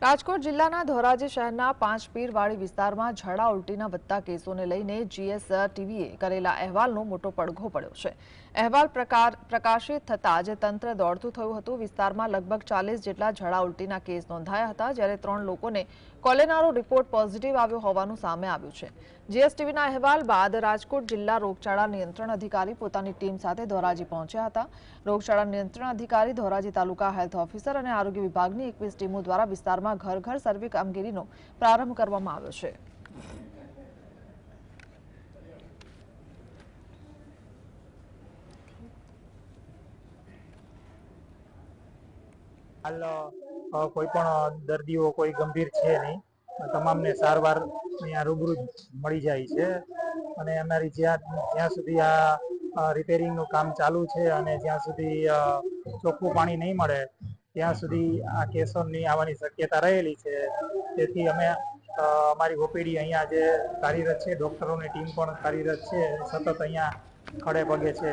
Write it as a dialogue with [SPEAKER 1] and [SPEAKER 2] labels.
[SPEAKER 1] રાજકોટ જિલ્લાના ધોરાજી શહેરના પાંચપીરવાડી વિસ્તારમાં ઝાડા ઉલટીના વધતા કેસોને લઈને જીએસટીવીએ કરેલા અહેવાલનો મોટો પડઘો પડ્યો છે। અહેવાલ પ્રકાશિત થતાં જ તંત્ર દોડતું થયું હતું। વિસ્તારમાં લગભગ 40 જેટલા ઝાડા ઉલટીના કેસ નોંધાયા હતા, જ્યારે 3 લોકોને કોલેરાનો રિપોર્ટ પોઝિટિવ આવ્યો હોવાનું સામે આવ્યું છે। જીએસટીવીના અહેવાલ બાદ રાજકોટ જિલ્લા રોગચાળા નિયંત્રણ અધિકારી પોતાની ટીમ સાથે ધોરાજી પહોંચ્યા હતા। રોગચાળા નિયંત્રણ અધિકારી, ધોરાજી તાલુકા હેલ્થ ઓફિસર અને આરોગ્ય વિભાગની 21 ટીમો દ્વારા વિસ્તારમાં ઘર ઘર સર્વે કામગીરીનો પ્રારંભ કરવામાં આવ્યો છે।
[SPEAKER 2] हाल कोईपण दर्दीओ कोई गंभीर है नहीं, तमामने सारवार अहींया रूबरू मळी जाय छे अने अमारी ज्यां सुधी आ रिपेरिंगनुं काम चालू छे अने ज्यां सुधी ચોખ્ખું પાણી नहीं मळे ત્યાં સુધી આ કેસોની આવવાની શક્યતા રહેલી છે। તેથી અમે અમારી ઓપીડી અહીંયા જે કાર્યરત છે, ડોક્ટરોની ટીમ પણ કાર્યરત છે, સતત અહીંયા ખડે પગે છે।